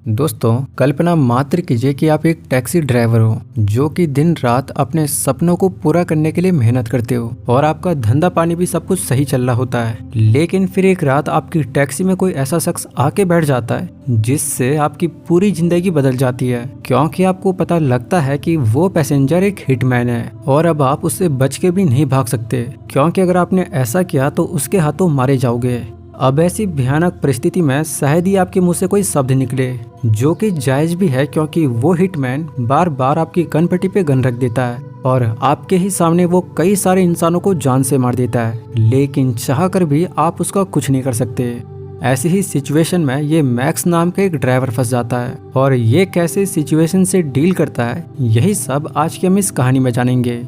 दोस्तों, कल्पना मात्र कीजिए कि आप एक टैक्सी ड्राइवर हो जो कि दिन रात अपने सपनों को पूरा करने के लिए मेहनत करते हो और आपका धंधा पानी भी सब कुछ सही चल रहा होता है। लेकिन फिर एक रात आपकी टैक्सी में कोई ऐसा शख्स आके बैठ जाता है जिससे आपकी पूरी जिंदगी बदल जाती है, क्योंकि आपको पता लगता है कि वो पैसेंजर एक हिटमैन है और अब आप उससे बच के भी नहीं भाग सकते, क्योंकि अगर आपने ऐसा किया तो उसके हाथों मारे जाओगे। अब ऐसी भयानक परिस्थिति में शायद ही आपके मुंह से कोई शब्द निकले, जो कि जायज भी है, क्योंकि वो हिटमैन बार बार आपकी कनपट्टी पे गन रख देता है और आपके ही सामने वो कई सारे इंसानों को जान से मार देता है, लेकिन चाह कर भी आप उसका कुछ नहीं कर सकते। ऐसी ही सिचुएशन में ये मैक्स नाम का एक ड्राइवर फंस जाता है और ये कैसे सिचुएशन से डील करता है, यही सब आज की हम इस कहानी में जानेंगे।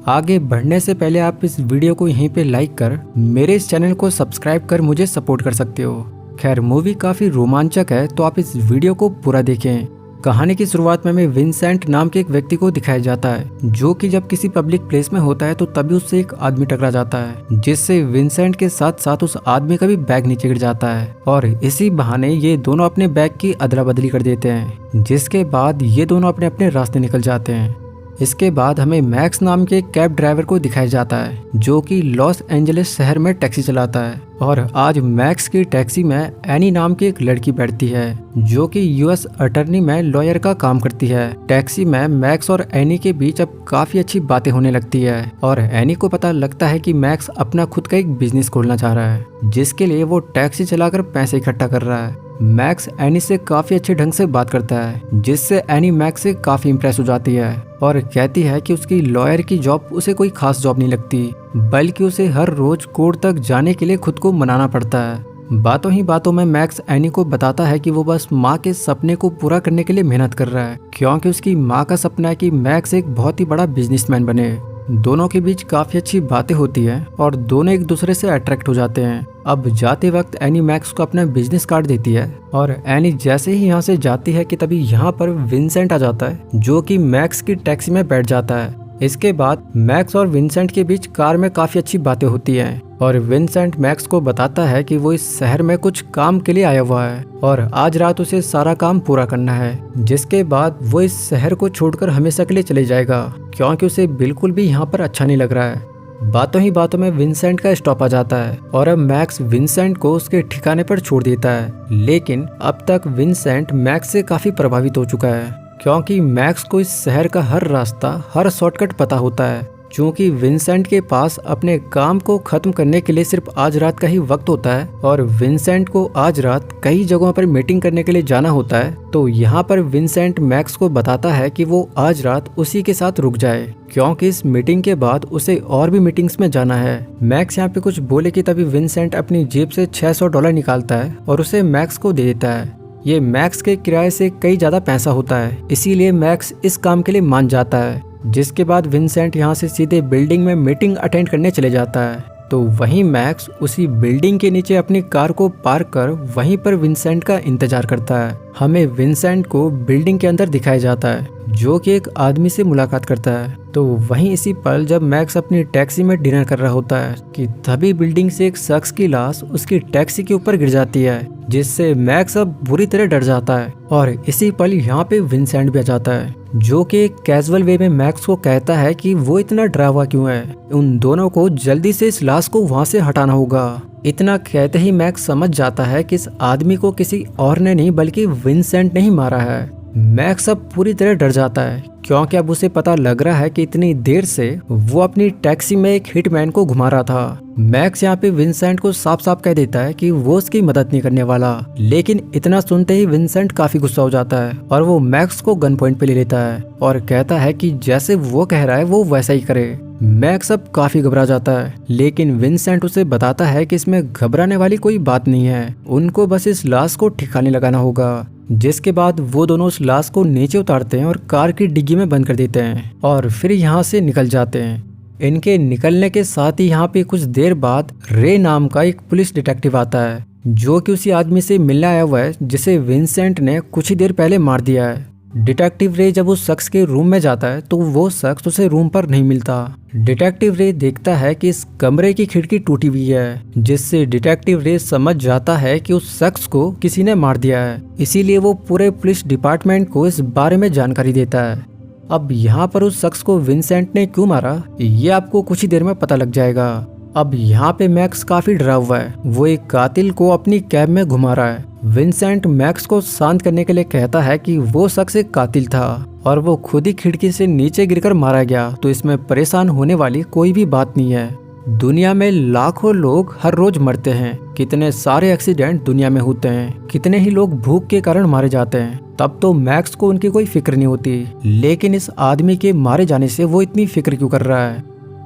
आगे बढ़ने से पहले आप इस वीडियो को यहीं पे लाइक कर मेरे इस चैनल को सब्सक्राइब कर मुझे सपोर्ट कर सकते हो। खैर, मूवी काफ़ी रोमांचक है तो आप इस वीडियो को पूरा देखें। कहानी की शुरुआत में हमें विंसेंट नाम के एक व्यक्ति को दिखाया जाता है, जो कि जब किसी पब्लिक प्लेस में होता है तो तभी उससे एक आदमी टकरा जाता है, जिससे विंसेंट के साथ साथ उस आदमी का भी बैग नीचे गिर जाता है और इसी बहाने ये दोनों अपने बैग की अदला बदली कर देते हैं, जिसके बाद ये दोनों अपने अपने रास्ते निकल जाते हैं। इसके बाद हमें मैक्स नाम के एक कैब ड्राइवर को दिखाया जाता है, जो कि लॉस एंजलिस शहर में टैक्सी चलाता है और आज मैक्स की टैक्सी में एनी नाम की एक लड़की बैठती है, जो कि यूएस अटर्नी में लॉयर का काम करती है। टैक्सी में मैक्स और एनी के बीच अब काफी अच्छी बातें होने लगती है और एनी को पता लगता है कि मैक्स अपना खुद का एक बिजनेस खोलना चाह रहा है, जिसके लिए वो टैक्सी चलाकर पैसे इकट्ठा कर रहा है। मैक्स एनी से काफी अच्छे ढंग से बात करता है, जिससे एनी मैक्स से काफी इम्प्रेस हो जाती है और कहती है कि उसकी लॉयर की जॉब उसे कोई खास जॉब नहीं लगती, बल्कि उसे हर रोज कोर्ट तक जाने के लिए खुद को मनाना पड़ता है। बातों ही बातों में मैक्स एनी को बताता है कि वो बस माँ के सपने को पूरा करने के लिए मेहनत कर रहा है, क्योंकि उसकी माँ का सपना है कि मैक्स एक बहुत ही बड़ा बिजनेसमैन बने। दोनों के बीच काफी अच्छी बातें होती हैं और दोनों एक दूसरे से अट्रैक्ट हो जाते हैं। अब जाते वक्त एनी मैक्स को अपना बिजनेस कार्ड देती है और एनी जैसे ही यहाँ से जाती है कि तभी यहाँ पर विंसेंट आ जाता है, जो कि मैक्स की टैक्सी में बैठ जाता है। इसके बाद मैक्स और विंसेंट के बीच कार में काफी अच्छी बातें होती हैं और विंसेंट मैक्स को बताता है कि वो इस शहर में कुछ काम के लिए आया हुआ है और आज रात उसे सारा काम पूरा करना है, जिसके बाद वो इस शहर को छोड़कर हमेशा के लिए चले जाएगा, क्योंकि उसे बिल्कुल भी यहाँ पर अच्छा नहीं लग रहा है। बातों ही बातों में विंसेंट का स्टॉप आ जाता है और अब मैक्स विंसेंट को उसके ठिकाने पर छोड़ देता है, लेकिन अब तक विंसेंट मैक्स से काफी प्रभावित हो चुका है, क्योंकि मैक्स को इस शहर का हर रास्ता, हर शॉर्टकट पता होता है। चूँकि विंसेंट के पास अपने काम को खत्म करने के लिए सिर्फ आज रात का ही वक्त होता है और विंसेंट को आज रात कई जगहों पर मीटिंग करने के लिए जाना होता है, तो यहाँ पर विंसेंट मैक्स को बताता है कि वो आज रात उसी के साथ रुक जाए, क्योंकि इस मीटिंग के बाद उसे और भी मीटिंग्स में जाना है। मैक्स यहाँ पे कुछ बोले कि तभी विंसेंट अपनी जेब से $600 निकालता है और उसे मैक्स को दे देता है। ये मैक्स के किराए से कई ज्यादा पैसा होता है, इसीलिए मैक्स इस काम के लिए मान जाता है। जिसके बाद विंसेंट यहाँ से सीधे बिल्डिंग में मीटिंग अटेंड करने चले जाता है, तो वहीं मैक्स उसी बिल्डिंग के नीचे अपनी कार को पार्क कर वहीं पर विंसेंट का इंतजार करता है। हमें विंसेंट को बिल्डिंग के अंदर दिखाया जाता है, जो कि एक आदमी से मुलाकात करता है। तो वहीं इसी पल जब मैक्स अपनी टैक्सी में डिनर कर रहा होता है कि तभी बिल्डिंग से एक शख्स की लाश उसकी टैक्सी के ऊपर गिर जाती है, जिससे मैक्स अब बुरी तरह डर जाता है और इसी पल यहाँ पे विंसेंट भी आ जाता है, जो कि एक कैजुअल वे में मैक्स को कहता है कि वो इतना डरा हुआ क्यों है, उन दोनों को जल्दी से इस लाश को वहाँ से हटाना होगा। इतना कहते ही मैक्स समझ जाता है कि इस आदमी को किसी और ने नहीं बल्कि विंसेंट ने ही मारा है। मैक्स अब पूरी तरह डर जाता है, क्योंकि अब उसे पता लग रहा है कि इतनी देर से वो अपनी टैक्सी में एक हिटमैन को घुमा रहा था। मैक्स यहाँ पे विंसेंट को साफ साफ कह देता है कि वो उसकी मदद नहीं करने वाला, लेकिन इतना सुनते ही विंसेंट काफी गुस्सा हो जाता है और वो मैक्स को गन पॉइंट पे ले लेता है और कहता है कि जैसे वो कह रहा है वो वैसा ही करे। मैक्स अब काफी घबरा जाता है, लेकिन विंसेंट उसे बताता है कि इसमें घबराने वाली कोई बात नहीं है, उनको बस इस लाश को ठिकाने लगाना होगा। जिसके बाद वो दोनों उस लाश को नीचे उतारते हैं और कार की डिग्गी में बंद कर देते हैं और फिर यहाँ से निकल जाते हैं। इनके निकलने के साथ ही यहाँ पे कुछ देर बाद रे नाम का एक पुलिस डिटेक्टिव आता है, जो कि उसी आदमी से मिलने आया हुआ है जिसे विंसेंट ने कुछ ही देर पहले मार दिया है। डिटेक्टिव रे जब उस शख्स के रूम में जाता है तो वो शख्स उसे रूम पर नहीं मिलता। डिटेक्टिव रे देखता है कि इस कमरे की खिड़की टूटी हुई है, जिससे डिटेक्टिव रे समझ जाता है कि उस शख्स को किसी ने मार दिया है। इसीलिए वो पूरे पुलिस डिपार्टमेंट को इस बारे में जानकारी देता है। अब यहाँ पर उस शख्स को विंसेंट ने क्यों मारा ये आपको कुछ ही देर में पता लग जाएगा। अब यहाँ पे मैक्स काफी डरा हुआ है, वो एक कातिल को अपनी कैब में घुमा रहा है। विंसेंट मैक्स को शांत करने के लिए कहता है कि वो शख्स एक कातिल था और वो खुद ही खिड़की से नीचे गिरकर मारा गया, तो इसमें परेशान होने वाली कोई भी बात नहीं है। दुनिया में लाखों लोग हर रोज मरते हैं, कितने सारे एक्सीडेंट दुनिया में होते हैं, कितने ही लोग भूख के कारण मारे जाते हैं। तब तो मैक्स को उनकी कोई फिक्र नहीं होती, लेकिन इस आदमी के मारे जाने से वो इतनी फिक्र क्यों कर रहा है।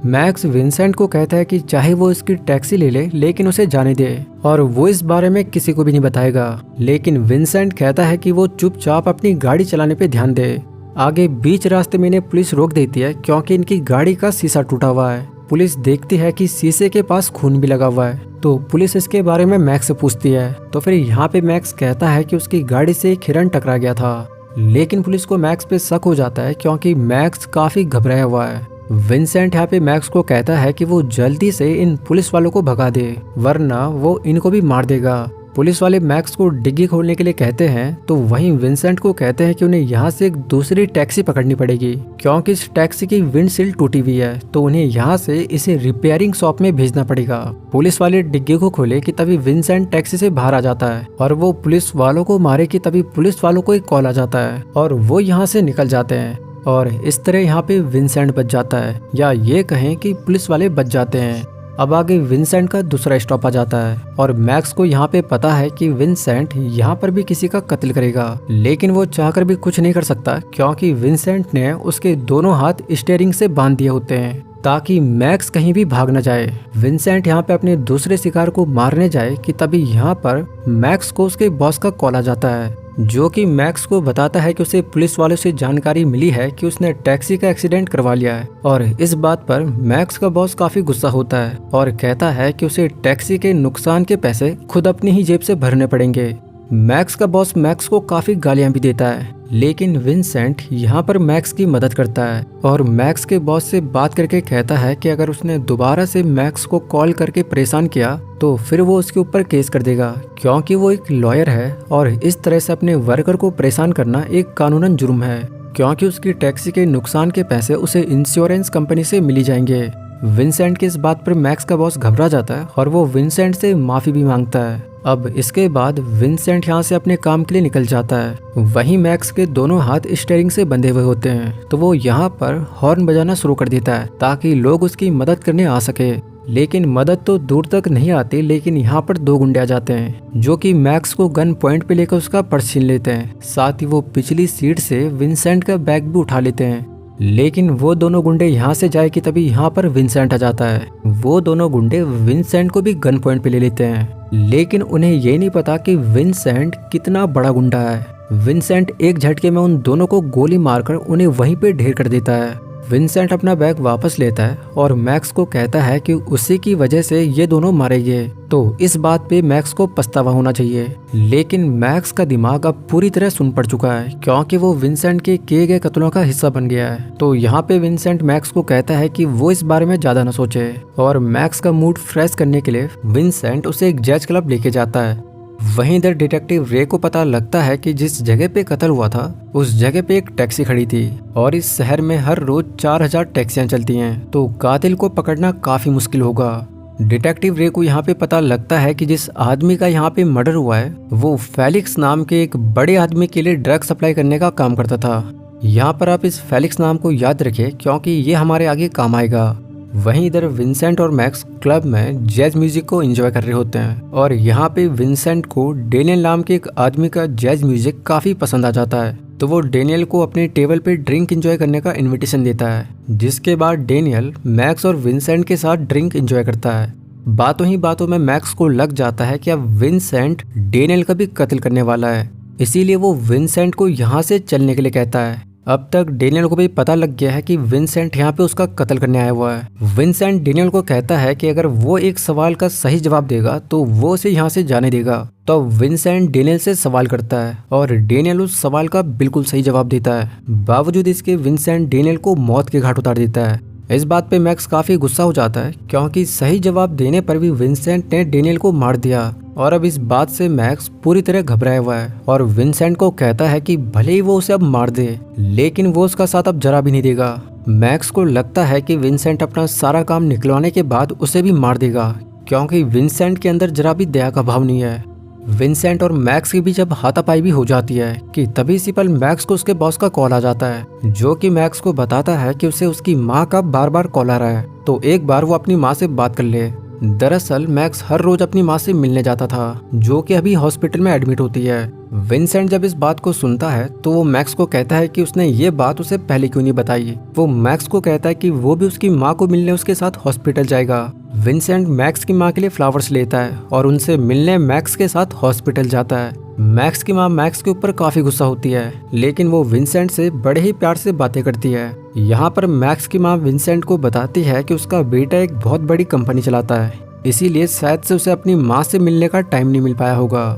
मैक्स विंसेंट को कहता है कि चाहे वो इसकी टैक्सी ले ले लेकिन उसे जाने दे, और वो इस बारे में किसी को भी नहीं बताएगा। लेकिन विंसेंट कहता है कि वो चुपचाप अपनी गाड़ी चलाने पे ध्यान दे। आगे बीच रास्ते में इन्हें पुलिस रोक देती है क्योंकि इनकी गाड़ी का शीशा टूटा हुआ है। पुलिस देखती है कि शीशे के पास खून भी लगा हुआ है, तो पुलिस इसके बारे में मैक्स से पूछती है। तो फिर यहाँ पे मैक्स कहता है कि उसकी गाड़ी से एक हिरन टकरा गया था। लेकिन पुलिस को मैक्स पे शक हो जाता है क्योंकि मैक्स काफी घबराया हुआ है। विंसेंट यहाँ पे मैक्स को कहता है कि वो जल्दी से इन पुलिस वालों को भगा दे, वरना वो इनको भी मार देगा। पुलिस वाले मैक्स को डिग्गी खोलने के लिए कहते हैं, तो वहीं विंसेंट को कहते हैं कि उन्हें यहाँ से एक दूसरी टैक्सी पकड़नी पड़ेगी क्योंकि इस टैक्सी की विंडशील्ड टूटी हुई है, तो उन्हें यहाँ से इसे रिपेयरिंग शॉप में भेजना पड़ेगा। पुलिस वाले डिग्गी को खोले कि तभी विंसेंट टैक्सी से बाहर आ जाता है और वो पुलिस वालों को मारे कि तभी पुलिस वालों को एक कॉल आ जाता है और वो यहाँ से निकल जाते हैं। और इस तरह यहाँ पे विंसेंट बच जाता है, या ये कहें कि पुलिस वाले बच जाते हैं। अब आगे विंसेंट का दूसरा स्टॉप आ जाता है और मैक्स को यहाँ पे पता है कि विंसेंट यहाँ पर भी किसी का कत्ल करेगा, लेकिन वो चाहकर भी कुछ नहीं कर सकता क्योंकि विंसेंट ने उसके दोनों हाथ स्टीयरिंग से बांध दिए होते हैं ताकि मैक्स कहीं भी भाग न जाए। विंसेंट यहाँ पे अपने दूसरे शिकार को मारने जाए कि तभी यहाँ पर मैक्स को उसके बॉस का कॉल आ जाता है, जो कि मैक्स को बताता है कि उसे पुलिस वालों से जानकारी मिली है कि उसने टैक्सी का एक्सीडेंट करवा लिया है। और इस बात पर मैक्स का बॉस काफी गुस्सा होता है और कहता है कि उसे टैक्सी के नुकसान के पैसे खुद अपनी ही जेब से भरने पड़ेंगे। मैक्स का बॉस मैक्स को काफी गालियां भी देता है, लेकिन विंसेंट यहाँ पर मैक्स की मदद करता है और मैक्स के बॉस से बात करके कहता है कि अगर उसने दोबारा से मैक्स को कॉल करके परेशान किया तो फिर वो उसके ऊपर केस कर देगा क्योंकि वो एक लॉयर है और इस तरह से अपने वर्कर को परेशान करना एक कानूनन जुर्म है क्योंकि उसकी टैक्सी के नुकसान के पैसे उसे इंश्योरेंस कंपनी से मिल जाएंगे। विंसेंट की इस बात पर मैक्स का बॉस घबरा जाता है और वो विंसेंट से माफी भी मांगता है। अब इसके बाद विंसेंट यहाँ से अपने काम के लिए निकल जाता है। वहीं मैक्स के दोनों हाथ स्टीयरिंग से बंधे हुए होते हैं, तो वो यहाँ पर हॉर्न बजाना शुरू कर देता है ताकि लोग उसकी मदद करने आ सके। लेकिन मदद तो दूर तक नहीं आती, लेकिन यहाँ पर दो गुंडे आ जाते हैं जो कि मैक्स को गन पॉइंट पे लेकर उसका पर्स छीन लेते हैं। साथ ही वो पिछली सीट से विंसेंट का बैग भी उठा लेते हैं। लेकिन वो दोनों गुंडे यहाँ से जाए कि तभी यहाँ पर विंसेंट आ जाता है। वो दोनों गुंडे विंसेंट को भी गन पॉइंट पे ले लेते हैं, लेकिन उन्हें ये नहीं पता कि विंसेंट कितना बड़ा गुंडा है। विंसेंट एक झटके में उन दोनों को गोली मारकर उन्हें वहीं पे ढेर कर देता है। विंसेंट अपना बैग वापस लेता है और मैक्स को कहता है कि उसी की वजह से ये दोनों मारे गए, तो इस बात पे मैक्स को पछतावा होना चाहिए। लेकिन मैक्स का दिमाग अब पूरी तरह सुन पड़ चुका है क्योंकि वो विंसेंट के किए गए कत्लों का हिस्सा बन गया है। तो यहाँ पे विंसेंट मैक्स को कहता है कि वो इस बारे में ज्यादा न सोचे, और मैक्स का मूड फ्रेश करने के लिए विंसेंट उसे एक जैज क्लब लेके जाता है। वहीं इधर डिटेक्टिव रे को पता लगता है कि जिस जगह पे कत्ल हुआ था उस जगह पे एक टैक्सी खड़ी थी और इस शहर में हर रोज 4000 टैक्सियां चलती हैं, तो कातिल को पकड़ना काफी मुश्किल होगा। डिटेक्टिव रे को यहाँ पे पता लगता है कि जिस आदमी का यहाँ पे मर्डर हुआ है वो फेलिक्स नाम के एक बड़े आदमी के लिए ड्रग सप्लाई करने का काम करता था। यहाँ पर आप इस फेलिक्स नाम को याद रखें क्योंकि ये हमारे आगे काम आएगा। वहीं इधर विंसेंट और मैक्स क्लब में जैज म्यूजिक को एंजॉय कर रहे होते हैं और यहाँ पे विंसेंट को डेनियल नाम के एक आदमी का जैज म्यूजिक काफी पसंद आ जाता है, तो वो डेनियल को अपने टेबल पे ड्रिंक एंजॉय करने का इनविटेशन देता है, जिसके बाद डेनियल मैक्स और विंसेंट के साथ ड्रिंक एंजॉय करता है। बातों ही बातों में मैक्स को लग जाता है कि अब विंसेंट डेनियल का भी कत्ल करने वाला है, इसीलिए वो विंसेंट को यहाँ से चलने के लिए कहता है। अब तक डेनियल को भी पता लग गया है कि विंसेंट यहाँ पे उसका कत्ल करने आया हुआ है। विंसेंट डेनियल को कहता है कि अगर वो एक सवाल का सही जवाब देगा तो वो उसे यहाँ से जाने देगा। तो विंसेंट डेनियल से सवाल करता है और डेनियल उस सवाल का बिल्कुल सही जवाब देता है। बावजूद इसके विंसेंट डेनियल को मौत के घाट उतार देता है। इस बात पे मैक्स काफी गुस्सा हो जाता है क्योंकि सही जवाब देने पर भी विंसेंट ने डेनियल को मार दिया और अब इस बात से मैक्स पूरी तरह घबराया हुआ है और विंसेंट को कहता है कि भले ही वो उसे अब मार दे लेकिन वो उसका साथ अब जरा भी नहीं देगा। मैक्स को लगता है कि विंसेंट अपना सारा काम निकलवाने के बाद उसे भी मार देगा क्योंकि विंसेंट के अंदर जरा भी दया का भाव नहीं है। विंसेंट और मैक्स के बीच अब हाथापाई भी हो जाती है कि तभी इसी पल मैक्स को उसके बॉस का कॉल आ जाता है जो कि मैक्स को बताता है कि उसे उसकी माँ का बार बार कॉल आ रहा है तो एक बार वो अपनी माँ से बात कर ले। दरअसल मैक्स हर रोज अपनी माँ से मिलने जाता था जो कि अभी हॉस्पिटल में एडमिट होती है। विंसेंट जब इस बात को सुनता है तो वो मैक्स को कहता है कि उसने ये बात उसे पहले क्यों नहीं बताई। वो मैक्स को कहता है कि वो भी उसकी माँ को मिलने उसके साथ हॉस्पिटल जाएगा। विंसेंट मैक्स की माँ के लिए फ्लावर्स लेता है और उनसे मिलने मैक्स के साथ हॉस्पिटल जाता है। मैक्स की माँ मैक्स के ऊपर काफी गुस्सा होती है लेकिन वो विंसेंट से बड़े ही प्यार से बातें करती है। यहाँ पर मैक्स की माँ विंसेंट को बताती है कि उसका बेटा एक बहुत बड़ी कंपनी चलाता है इसीलिए शायद से उसे अपनी माँ से मिलने का टाइम नहीं मिल पाया होगा।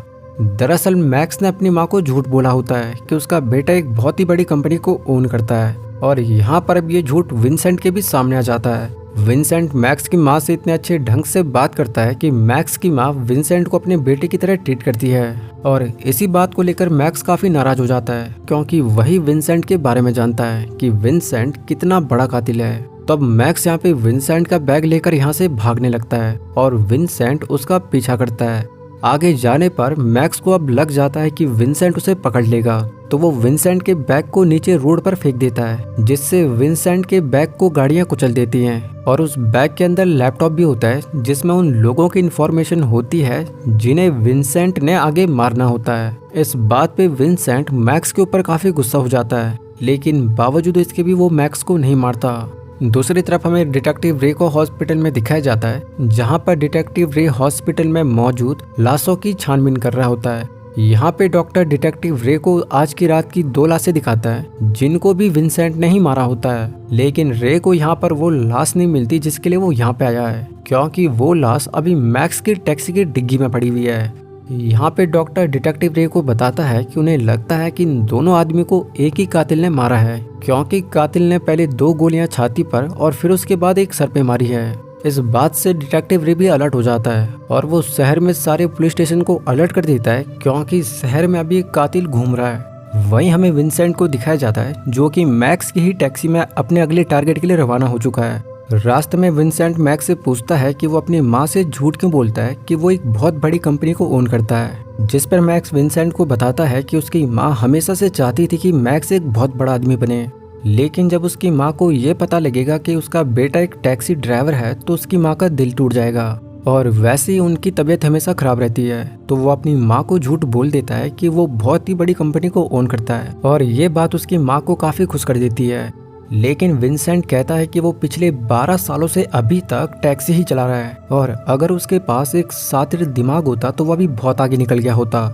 दरअसल मैक्स ने अपनी माँ को झूठ बोला होता है कि उसका बेटा एक बहुत ही बड़ी कंपनी को ओन करता है और यहाँ पर अब ये झूठ विंसेंट के भी सामने आ जाता है। विंसेंट मैक्स की माँ से इतने अच्छे ढंग से बात करता है कि मैक्स की माँ विंसेंट को अपने बेटे की तरह ट्रीट करती है और इसी बात को लेकर मैक्स काफी नाराज हो जाता है क्योंकि वही विंसेंट के बारे में जानता है कि विंसेंट कितना बड़ा कातिल है। तब मैक्स यहाँ पे विंसेंट का बैग लेकर यहाँ से भागने लगता है और विंसेंट उसका पीछा करता है। आगे जाने पर मैक्स को अब लग जाता है कि विंसेंट उसे पकड़ लेगा तो वो विंसेंट के बैग को नीचे रोड पर फेंक देता है जिससे विंसेंट के बैग को गाड़ियां कुचल देती हैं और उस बैग के अंदर लैपटॉप भी होता है जिसमें उन लोगों की इन्फॉर्मेशन होती है जिन्हें विंसेंट ने आगे मारना होता है। इस बात पे विंसेंट मैक्स के ऊपर काफी गुस्सा हो जाता है लेकिन बावजूद इसके भी वो मैक्स को नहीं मारता। दूसरी तरफ हमें डिटेक्टिव रे को हॉस्पिटल में दिखाया जाता है जहां पर डिटेक्टिव रे हॉस्पिटल में मौजूद लाशों की छानबीन कर रहा होता है। यहाँ पे डॉक्टर डिटेक्टिव रे को आज की रात की 2 लाशें दिखाता है जिनको भी विंसेंट ने ही मारा होता है लेकिन रे को यहाँ पर वो लाश नहीं मिलती जिसके लिए वो यहाँ पे आया है क्योंकि वो लाश अभी मैक्स की टैक्सी की डिग्गी में पड़ी हुई है। यहाँ पे डॉक्टर डिटेक्टिव रे को बताता है कि उन्हें लगता है कि इन दोनों आदमी को एक ही कातिल ने मारा है क्योंकि कातिल ने पहले 2 गोलियां छाती पर और फिर उसके बाद एक सर पे मारी है। इस बात से डिटेक्टिव रे भी अलर्ट हो जाता है और वो शहर में सारे पुलिस स्टेशन को अलर्ट कर देता है क्योंकि शहर में अभी एक कातिल घूम रहा है। वहीं हमें विंसेंट को दिखाया जाता है जो कि मैक्स की ही टैक्सी में अपने अगले टारगेट के लिए रवाना हो चुका है। रास्ते में विंसेंट मैक्स से पूछता है कि वो अपनी माँ से झूठ क्यों बोलता है कि वो एक बहुत बड़ी कंपनी को ओन करता है, जिस पर मैक्स विंसेंट को बताता है कि उसकी माँ हमेशा से चाहती थी कि मैक्स एक बहुत बड़ा आदमी बने लेकिन जब उसकी माँ को ये पता लगेगा कि उसका बेटा एक टैक्सी ड्राइवर है तो उसकी माँ का दिल टूट जाएगा और वैसे ही उनकी तबीयत हमेशा खराब रहती है तो वो अपनी माँ को झूठ बोल देता है कि वो बहुत ही बड़ी कंपनी को ओन करता है और ये बात उसकी माँ को काफी खुश कर देती है। लेकिन विंसेंट कहता है कि वो पिछले 12 सालों से अभी तक टैक्सी ही चला रहा है और अगर उसके पास एक शातिर दिमाग होता तो वह भी बहुत आगे निकल गया होता।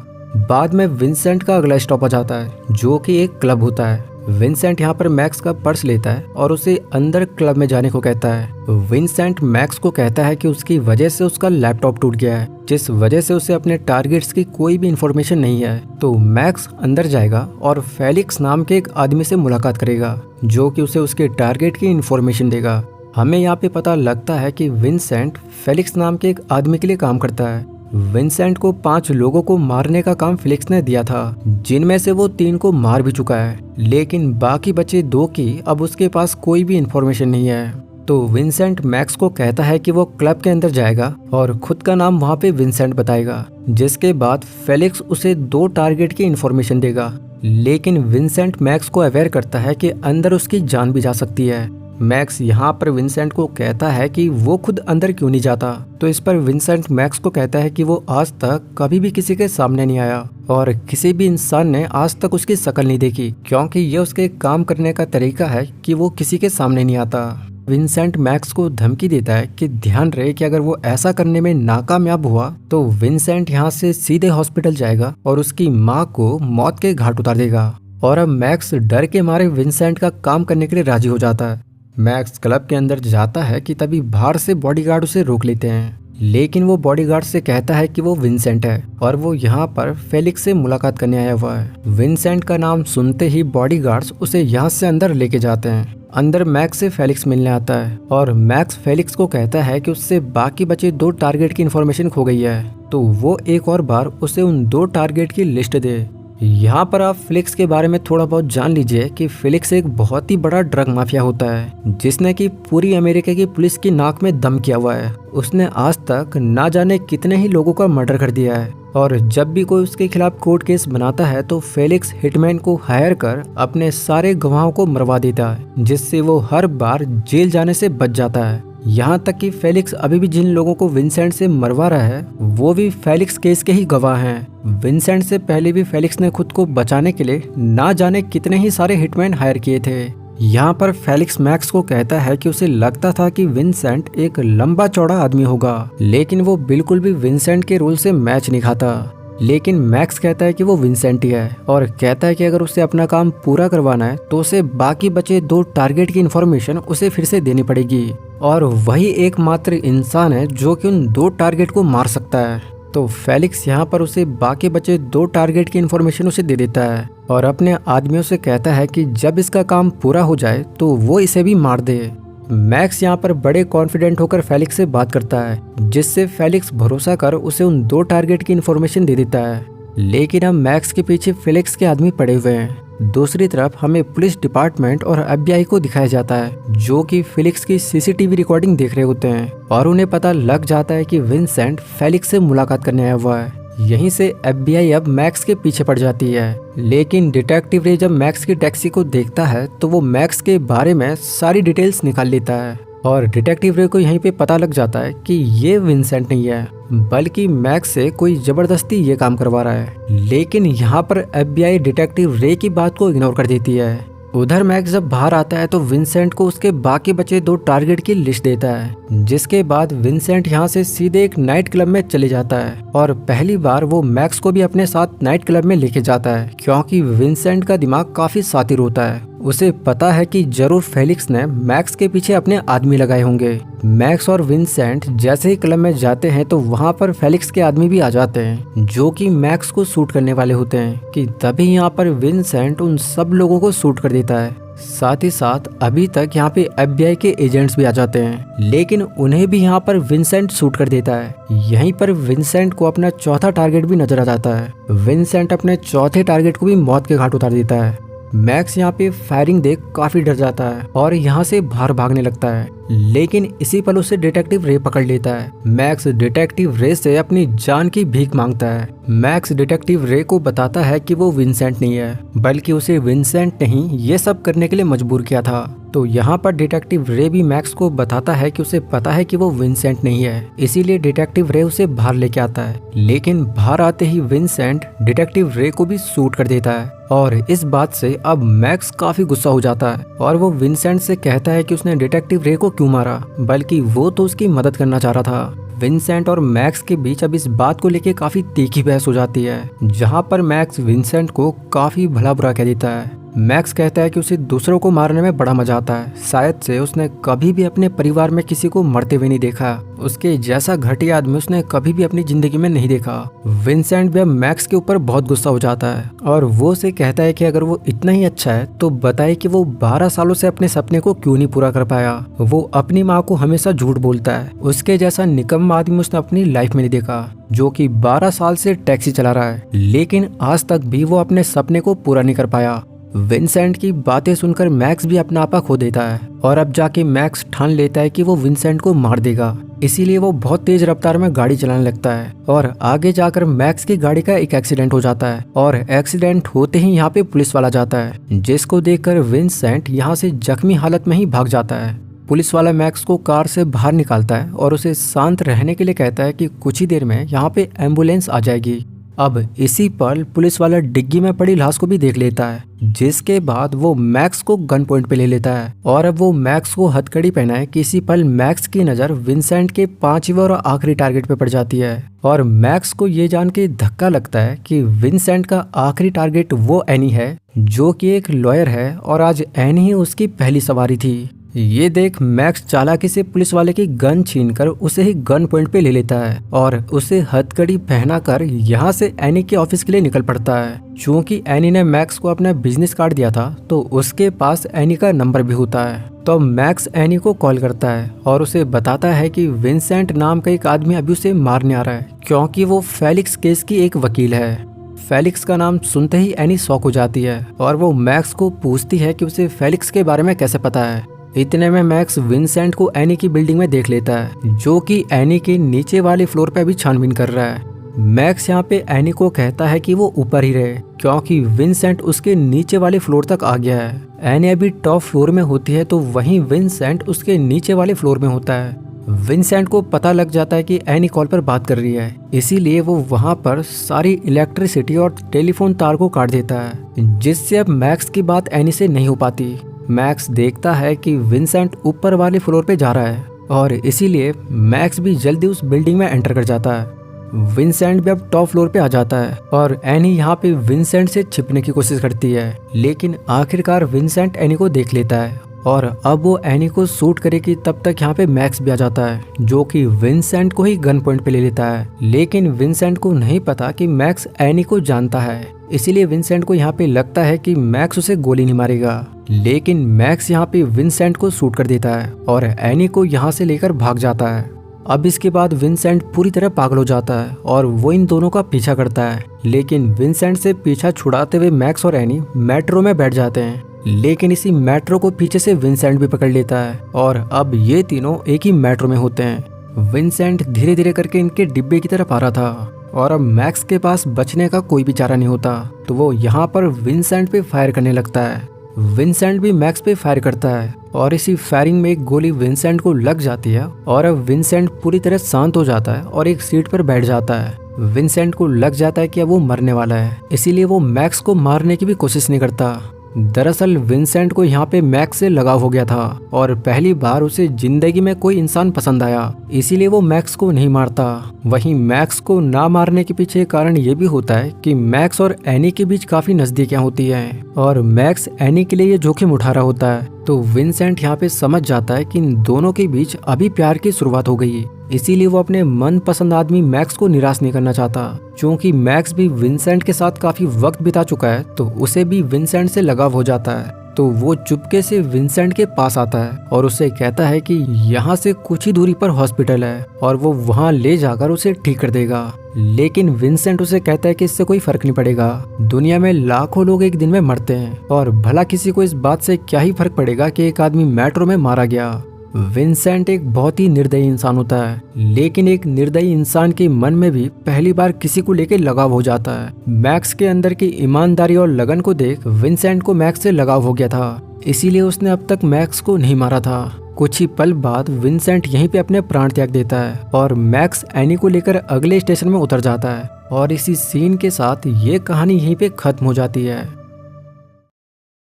बाद में विंसेंट का अगला स्टॉप आ जाता है जो कि एक क्लब होता है। विंसेंट यहाँ पर मैक्स का पर्स लेता है और उसे अंदर क्लब में जाने को कहता है। विंसेंट मैक्स को कहता है कि उसकी वजह से उसका लैपटॉप टूट गया है जिस वजह से उसे अपने टारगेट्स की कोई भी इंफॉर्मेशन नहीं है। तो मैक्स अंदर जाएगा और फेलिक्स नाम के एक आदमी से मुलाकात करेगा जो कि उसे उसके टारगेट की इंफॉर्मेशन देगा। हमें यहाँ पे पता लगता है कि विंसेंट फेलिक्स नाम के एक आदमी के लिए काम करता है। विंसेंट को 5 लोगों को मारने का काम फेलिक्स ने दिया था जिनमें से वो 3 को मार भी चुका है लेकिन बाकी बचे 2 की अब उसके पास कोई भी इंफॉर्मेशन नहीं है। तो विंसेंट मैक्स को कहता है कि वो क्लब के अंदर जाएगा और खुद का नाम वहाँ पे विंसेंट बताएगा जिसके बाद फेलिक्स उसे 2 टारगेट की इंफॉर्मेशन देगा लेकिन विंसेंट मैक्स को अवेयर करता है कि अंदर उसकी जान भी जा सकती है। मैक्स यहाँ पर विंसेंट को कहता है कि वो खुद अंदर क्यों नहीं जाता तो इस पर विंसेंट मैक्स को कहता है कि वो आज तक कभी भी किसी के सामने नहीं आया और किसी भी इंसान ने आज तक उसकी शक्ल नहीं देखी क्योंकि ये उसके काम करने का तरीका है कि वो किसी के सामने नहीं आता। विंसेंट मैक्स को धमकी देता है कि ध्यान रहे कि अगर वो ऐसा करने में नाकामयाब हुआ तो विंसेंट यहाँ से सीधे हॉस्पिटल जाएगा और उसकी माँ को मौत के घाट उतार देगा और अब मैक्स डर के मारे विंसेंट का काम करने के लिए राजी हो जाता है। मैक्स क्लब के अंदर जाता है कि तभी बाहर से बॉडीगार्ड उसे रोक लेते हैं, लेकिन वो बॉडीगार्ड से कहता है कि वो विंसेंट है और वो यहाँ पर फेलिक्स से मुलाकात करने आया हुआ है। विंसेंट का नाम सुनते ही बॉडीगार्ड्स उसे यहाँ से अंदर लेके जाते हैं। अंदर मैक्स से फेलिक्स मिलने आता है और मैक्स फेलिक्स को कहता है कि उससे बाकी बचे 2 टारगेट की इन्फॉर्मेशन खो गई है, तो वो एक और बार उसे उन 2 टारगेट की लिस्ट दे। यहाँ पर आप फेलिक्स के बारे में थोड़ा बहुत जान लीजिए कि फेलिक्स एक बहुत ही बड़ा ड्रग माफिया होता है, जिसने कि पूरी अमेरिका की पुलिस की नाक में दम किया हुआ है। उसने आज तक ना जाने कितने ही लोगों का मर्डर कर दिया है और जब भी कोई उसके खिलाफ कोर्ट केस बनाता है तो फेलिक्स हिटमैन को हायर कर अपने सारे गवाहों को मरवा देता है, जिससे वो हर बार जेल जाने से बच जाता है। यहाँ तक कि फेलिक्स अभी भी जिन लोगों को विंसेंट से मरवा रहा है वो भी फेलिक्स केस के ही गवाह हैं। विंसेंट से पहले भी फेलिक्स ने खुद को बचाने के लिए ना जाने कितने ही सारे हिटमैन हायर किए थे। यहाँ पर फेलिक्स मैक्स को कहता है कि उसे लगता था कि विंसेंट एक लंबा चौड़ा आदमी होगा, लेकिन वो बिल्कुल भी विंसेंट के रोल से मैच नहीं खाता। लेकिन मैक्स कहता है कि वो विंसेंट ही है और कहता है कि अगर उसे अपना काम पूरा करवाना है तो उसे बाकी बचे 2 टारगेट की इन्फॉर्मेशन उसे फिर से देनी पड़ेगी और वही एकमात्र इंसान है जो कि उन 2 टारगेट को मार सकता है। तो फेलिक्स यहाँ पर उसे बाकी बचे 2 टारगेट की इन्फॉर्मेशन उसे दे देता है और अपने आदमियों से कहता है कि जब इसका काम पूरा हो जाए तो वो इसे भी मार दे। मैक्स यहाँ पर बड़े कॉन्फिडेंट होकर फेलिक्स से बात करता है, जिससे फेलिक्स भरोसा कर उसे उन 2 टारगेट की इन्फॉर्मेशन दे देता है। लेकिन अब मैक्स के पीछे फेलिक्स के आदमी पड़े हुए हैं। दूसरी तरफ हमें पुलिस डिपार्टमेंट और FBI को दिखाया जाता है, जो कि फेलिक्स की CCTV रिकॉर्डिंग देख रहे होते हैं और उन्हें पता लग जाता है कि विंसेंट फेलिक्स से मुलाकात करने आया हुआ है। यहीं से FBI अब मैक्स के पीछे पड़ जाती है, लेकिन डिटेक्टिव रे जब मैक्स की टैक्सी को देखता है तो वो मैक्स के बारे में सारी डिटेल्स निकाल लेता है और डिटेक्टिव रे को यहीं पे पता लग जाता है कि ये विंसेंट नहीं है, बल्कि मैक्स से कोई जबरदस्ती ये काम करवा रहा है। लेकिन यहाँ पर FBI डिटेक्टिव रे की बात को इग्नोर कर देती है। उधर मैक्स जब बाहर आता है तो विंसेंट को उसके बाकी बचे 2 टारगेट की लिस्ट देता है, जिसके बाद विंसेंट यहाँ से सीधे एक नाइट क्लब में चले जाता है और पहली बार वो मैक्स को भी अपने साथ नाइट क्लब में लेके जाता है, क्योंकि विंसेंट का दिमाग काफी शातिर होता है। उसे पता है कि जरूर फेलिक्स ने मैक्स के पीछे अपने आदमी लगाए होंगे। मैक्स और विंसेंट जैसे ही क्लब में जाते हैं तो वहाँ पर फेलिक्स के आदमी भी आ जाते हैं, जो कि मैक्स को शूट करने वाले होते हैं कि तभी यहाँ पर विंसेंट उन सब लोगों को शूट कर देता है। साथ ही साथ अभी तक यहाँ पे FBI के एजेंट्स भी आ जाते हैं, लेकिन उन्हें भी यहाँ पर विंसेंट शूट कर देता है। यहीं पर विंसेंट को अपना चौथा टारगेट भी नजर आ जाता है। विंसेंट अपने चौथे टारगेट को भी मौत के घाट उतार देता है। मैक्स यहाँ पे फायरिंग देख काफी डर जाता है और यहाँ से बाहर भागने लगता है, लेकिन इसी पल उसे डिटेक्टिव रे पकड़ लेता है। मैक्स डिटेक्टिव रे से अपनी जान की भीख मांगता है। मैक्स डिटेक्टिव रे को बताता है कि वो विंसेंट नहीं है, बल्कि उसे विंसेंट ने ही ये सब करने के लिए मजबूर किया था। तो यहाँ पर डिटेक्टिव रे भी मैक्स को बताता है कि उसे पता है कि वो विंसेंट नहीं है, इसीलिए डिटेक्टिव रे उसे बाहर लेके आता है। लेकिन बाहर आते ही विंसेंट डिटेक्टिव रे को भी शूट कर देता है और इस बात से अब मैक्स काफी गुस्सा हो जाता है और वो विंसेंट से कहता है कि उसने डिटेक्टिव रे को क्यों मारा, बल्कि वो तो उसकी मदद करना चाह रहा था। विंसेंट और मैक्स के बीच अब इस बात को लेके काफी तीखी बहस हो जाती है, जहाँ पर मैक्स विंसेंट को काफी भला बुरा कह देता है। मैक्स कहता है कि उसे दूसरों को मारने में बड़ा मजा आता है, शायद से उसने कभी भी अपने परिवार में किसी को मरते हुए नहीं देखा। उसके जैसा घटिया आदमी उसने कभी भी अपनी जिंदगी में नहीं देखा। विंसेंट भी मैक्स के ऊपर बहुत गुस्सा हो जाता है और वो उसे कहता है कि अगर वो इतना ही अच्छा है तो बताए कि वो 12 सालों से अपने सपने को क्यों नहीं पूरा कर पाया। वो अपनी माँ को हमेशा झूठ बोलता है। उसके जैसा निकम्मा आदमी उसने अपनी लाइफ में नहीं देखा, जो कि 12 साल से टैक्सी चला रहा है, लेकिन आज तक भी वो अपने सपने को पूरा नहीं कर पाया। विंसेंट की बातें सुनकर मैक्स भी अपना आपा खो देता है और अब जाके मैक्स ठान लेता है कि वो विंसेंट को मार देगा। इसीलिए वो बहुत तेज रफ्तार में गाड़ी चलाने लगता है और आगे जाकर मैक्स की गाड़ी का एक एक्सीडेंट हो जाता है और एक्सीडेंट होते ही यहाँ पे पुलिस वाला जाता है, जिसको देखकर विंसेंट यहाँ से जख्मी हालत में ही भाग जाता है। पुलिस वाला मैक्स को कार से बाहर निकालता है और उसे शांत रहने के लिए कहता है कि कुछ ही देर में यहाँ पे एम्बुलेंस आ जाएगी। अब इसी पल पुलिस वाला डिग्गी में पड़ी लाश को भी देख लेता है, जिसके बाद वो मैक्स को गन पॉइंट पे ले लेता है और अब वो मैक्स को हथकड़ी पहनाए कि इसी पल मैक्स की नजर विंसेंट के 5वें और आखिरी टारगेट पे पड़ जाती है और मैक्स को ये जान के धक्का लगता है कि विंसेंट का आखिरी टारगेट वो एनी है, जो कि एक लॉयर है और आज एनी ही उसकी पहली सवारी थी। ये देख मैक्स चालाकी से पुलिस वाले की गन छीनकर उसे ही गन पॉइंट पे ले लेता है और उसे हथकड़ी पहनाकर यहाँ से एनी के ऑफिस के लिए निकल पड़ता है। चूंकि एनी ने मैक्स को अपना बिजनेस कार्ड दिया था तो उसके पास एनी का नंबर भी होता है, तो मैक्स एनी को कॉल करता है और उसे बताता है कि विंसेंट नाम का एक आदमी अभी उसे मारने आ रहा है, क्योंकि वो फेलिक्स केस की एक वकील है। फेलिक्स का नाम सुनते ही एनी शॉक हो जाती है और वो मैक्स को पूछती है कि उसे फेलिक्स के बारे में कैसे पता है। इतने में मैक्स विंसेंट को एनी की बिल्डिंग में देख लेता है, जो कि एनी के नीचे वाले फ्लोर पे भी छानबीन कर रहा है। मैक्स यहाँ पे एनी को कहता है कि वो ऊपर ही रहे, क्योंकि विंसेंट उसके नीचे वाले फ्लोर तक आ गया है। एनी अभी टॉप फ्लोर में होती है तो वहीं विंसेंट उसके नीचे वाले फ्लोर में होता है। विंसेंट को पता लग जाता है कि एनी कॉल पर बात कर रही है, इसीलिए वो वहाँ पर सारी इलेक्ट्रिसिटी और टेलीफोन तार को काट देता है, जिससे अब मैक्स की बात एनी से नहीं हो पाती। मैक्स देखता है कि विंसेंट ऊपर वाले फ्लोर पे जा रहा है और इसीलिए मैक्स भी जल्दी उस बिल्डिंग में एंटर कर जाता है। विंसेंट भी अब टॉप फ्लोर पे आ जाता है और एनी यहाँ पे विंसेंट से छिपने की कोशिश करती है, लेकिन आखिरकार विंसेंट एनी को देख लेता है और अब वो एनी को शूट करेगी। तब तक यहाँ पे मैक्स भी आ जाता है, जो कि विंसेंट को ही गन पॉइंट पे ले लेता है, लेकिन विंसेंट को नहीं पता कि मैक्स एनी को जानता है। इसीलिए विंसेंट को यहाँ पे लगता है कि मैक्स उसे गोली नहीं मारेगा, लेकिन मैक्स यहाँ पे विंसेंट को शूट कर देता है और एनी को यहाँ से लेकर भाग जाता है। अब इसके बाद विंसेंट पूरी तरह पागल हो जाता है और वो इन दोनों का पीछा करता है, लेकिन विंसेंट से पीछा छुड़ाते हुए मैक्स और एनी मेट्रो में बैठ जाते हैं, लेकिन इसी मेट्रो को पीछे से विंसेंट भी पकड़ लेता है और अब ये तीनों एक ही मेट्रो में होते हैं। विंसेंट धीरे धीरे करके इनके डिब्बे की तरफ आ रहा था और अब मैक्स के पास बचने का कोई भी चारा नहीं होता, तो वो यहाँ पर विंसेंट पे फायर करने लगता है। विंसेंट भी मैक्स पे फायर करता है और इसी फायरिंग में एक गोली विंसेंट को लग जाती है और अब विंसेंट पूरी तरह शांत हो जाता है और एक सीट पर बैठ जाता है। विंसेंट को लग जाता है कि अब वो मरने वाला है, इसीलिए वो मैक्स को मारने की भी कोशिश नहीं करता। दरअसल विंसेंट को यहाँ पे मैक्स से लगाव हो गया था और पहली बार उसे जिंदगी में कोई इंसान पसंद आया, इसीलिए वो मैक्स को नहीं मारता। वहीं मैक्स को ना मारने के पीछे कारण ये भी होता है कि मैक्स और एनी के बीच काफी नजदीकियां होती हैं और मैक्स एनी के लिए ये जोखिम उठा रहा होता है, तो विंसेंट यहाँ पे समझ जाता है कि इन दोनों के बीच अभी प्यार की शुरुआत हो गई, इसीलिए वो अपने मनपसंद आदमी मैक्स को निराश नहीं करना चाहता। क्योंकि मैक्स भी विंसेंट के साथ काफी वक्त बिता चुका है तो उसे भी विंसेंट से लगाव हो जाता है, तो वो चुपके से विंसेंट के पास आता है और उसे कहता है कि यहाँ से कुछ ही दूरी पर हॉस्पिटल है और वो वहाँ ले जाकर उसे ठीक कर देगा। लेकिन विंसेंट उसे कहता है कि इससे कोई फर्क नहीं पड़ेगा, दुनिया में लाखों लोग एक दिन में मरते हैं और भला किसी को इस बात से क्या ही फर्क पड़ेगा कि एक आदमी मेट्रो में मारा गया। विंसेंट एक बहुत ही निर्दयी इंसान होता है, लेकिन एक निर्दयी इंसान के मन में भी पहली बार किसी को लेकर लगाव हो जाता है। मैक्स के अंदर की ईमानदारी और लगन को देख विंसेंट को मैक्स से लगाव हो गया था, इसीलिए उसने अब तक मैक्स को नहीं मारा था। कुछ ही पल बाद विंसेंट यहीं पे अपने प्राण त्याग देता है और मैक्स एनी को लेकर अगले स्टेशन में उतर जाता है और इसी सीन के साथ ये कहानी यहीं पे खत्म हो जाती है।